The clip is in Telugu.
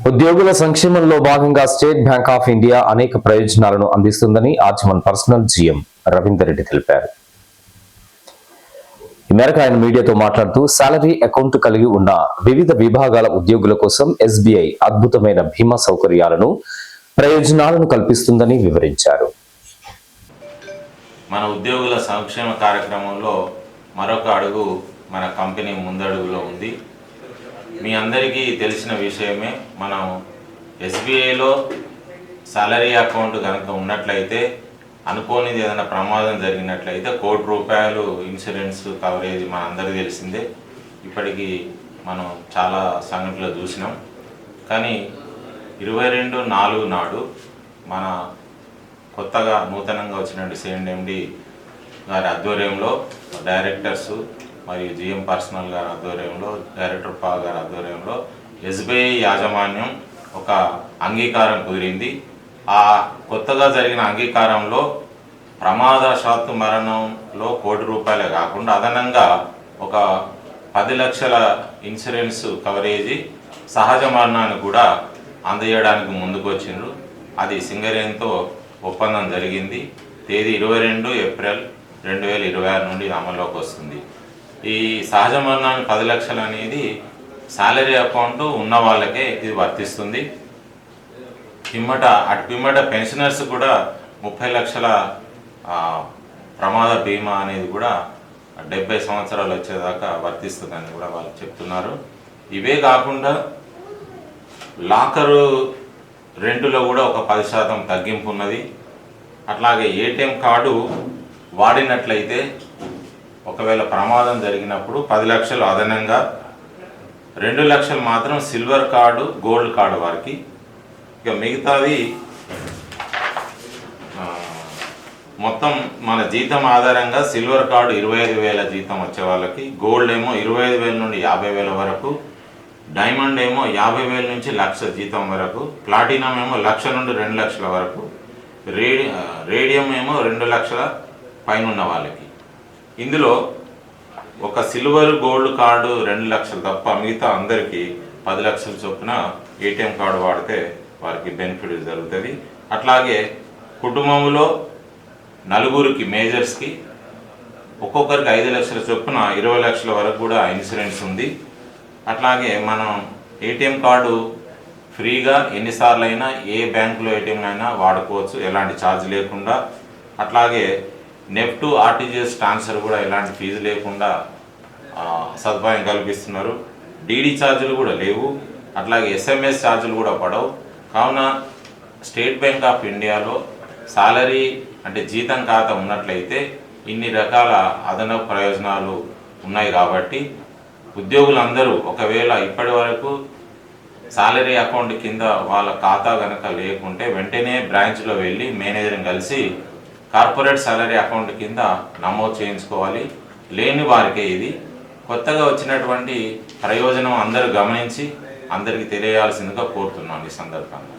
ఉద్యోగుల సంక్షేమంలో భాగంగా స్టేట్ బ్యాంక్ ఆఫ్ ఇండియా అనేక ప్రయోజనాలను అందిస్తుందని ఆర్చమన్ పర్సనల్ జీఎం రవీందర్ రెడ్డి తెలిపారు. ఈ మేరకు ఆయన మీడియాతో మాట్లాడుతూ సాలరీ అకౌంట్ కలిగి ఉన్న వివిధ విభాగాల ఉద్యోగుల కోసం ఎస్బీఐ అద్భుతమైన బీమా సౌకర్యాలను ప్రయోజనాలను కల్పిస్తుందని వివరించారు. మన ఉద్యోగుల సంక్షేమ కార్యక్రమంలో మరొక అడుగు మన కంపెనీ ముందడుగులో ఉంది. మీ అందరికీ తెలిసిన విషయమే, మనం ఎస్బీఐలో సాలరీ అకౌంట్ కనుక ఉన్నట్లయితే అనుకోనిది ఏదైనా ప్రమాదం జరిగినట్లయితే ₹1,00,00,000 ఇన్సూరెన్స్ కవరేజ్ మన అందరికీ తెలిసిందే. ఇప్పటికీ మనం చాలా సంఘటనలు చూసినాం. కానీ 22/4 నాడు మన కొత్తగా నూతనంగా వచ్చినటువంటి సిఎండి గారి ఆధ్వర్యంలో డైరెక్టర్సు మరియు జిఎం పర్సనల్ గారి ఆధ్వర్యంలో, డైరెక్టర్ పా గారి ఆధ్వర్యంలో ఎస్బీఐ యాజమాన్యం ఒక అంగీకారం కుదిరింది. ఆ కొత్తగా జరిగిన అంగీకారంలో ప్రమాదశాత్తు మరణంలో ₹1,00,00,000 కాకుండా అదనంగా ఒక 10 లక్షల ఇన్సూరెన్స్ కవరేజీ సహజ మరణాన్ని కూడా అందజేయడానికి ముందుకు వచ్చిండ్రు. అది సింగరేణితో ఒప్పందం జరిగింది. తేదీ 22 ఏప్రిల్ 2026 నుండి అమల్లోకి వస్తుంది. ఈ సహజ మరణాన్ని 10 లక్షలు అనేది సాలరీ అకౌంట్ ఉన్న వాళ్ళకే ఇది వర్తిస్తుంది. పిమ్మట పెన్షనర్స్ కూడా 30 లక్షల ప్రమాద బీమా అనేది కూడా 70 సంవత్సరాలు వచ్చేదాకా వర్తిస్తుందని కూడా వాళ్ళు చెప్తున్నారు. ఇవే కాకుండా లాకరు రెంటులో కూడా ఒక 10% తగ్గింపు ఉన్నది. అట్లాగే ఏటీఎం కార్డు వాడినట్లయితే ఒకవేళ ప్రమాదం జరిగినప్పుడు 10 లక్షలు అదనంగా, 2 లక్షలు మాత్రం సిల్వర్ కార్డు, గోల్డ్ కార్డు వారికి. ఇక మిగతాది మొత్తం మన జీతం ఆధారంగా సిల్వర్ కార్డు 25,000 జీతం వచ్చే వాళ్ళకి, గోల్డ్ ఏమో 25,000 నుండి 50,000 వరకు, డైమండ్ ఏమో 50,000 నుంచి 1,00,000 జీతం వరకు, ప్లాటినం ఏమో 1,00,000 నుండి 2 లక్షల వరకు, రేడియం ఏమో 2 లక్షల పైన ఉన్న వాళ్ళకి. ఇందులో ఒక సిల్వర్ గోల్డ్ కార్డు 2 లక్షలు తప్ప మిగతా అందరికీ 10 లక్షల చొప్పున ఏటీఎం కార్డు వాడితే వారికి బెనిఫిట్ జరుగుతుంది. అట్లాగే కుటుంబంలో 4 మేజర్స్కి ఒక్కొక్కరికి 5 లక్షల చొప్పున 20 లక్షల వరకు కూడా ఇన్సూరెన్స్ ఉంది. అట్లాగే మనం ఏటీఎం కార్డు ఫ్రీగా ఎన్నిసార్లు అయినా ఏ బ్యాంకులో ఏటీఎం అయినా వాడుకోవచ్చు, ఎలాంటి ఛార్జ్ లేకుండా. అట్లాగే నెఫ్ట్ ఆర్టీజీఎస్ ట్రాన్స్ఫర్ కూడా ఎలాంటి ఫీజు లేకుండా సదుపాయం కల్పిస్తున్నారు. డీడీ ఛార్జీలు కూడా లేవు. అట్లాగే ఎస్ఎంఎస్ ఛార్జీలు కూడా పడవు. కావున స్టేట్ బ్యాంక్ ఆఫ్ ఇండియాలో సాలరీ అంటే జీతం ఖాతా ఉన్నట్లయితే ఇన్ని రకాల అదనపు ప్రయోజనాలు ఉన్నాయి. కాబట్టి ఉద్యోగులందరూ ఒకవేళ ఇప్పటి వరకు సాలరీ అకౌంట్ కింద వాళ్ళ ఖాతా కనుక లేకుంటే వెంటనే బ్రాంచ్లో వెళ్ళి మేనేజర్ని కలిసి కార్పొరేట్ సాలరీ అకౌంట్ కింద నమోదు చేయించుకోవాలి. లేని వారికే ఇది కొత్తగా వచ్చినటువంటి ప్రయోజనం అందరూ గమనించి అందరికీ తెలియాల్సిందిగా కోరుతున్నాను ఈ సందర్భంగా.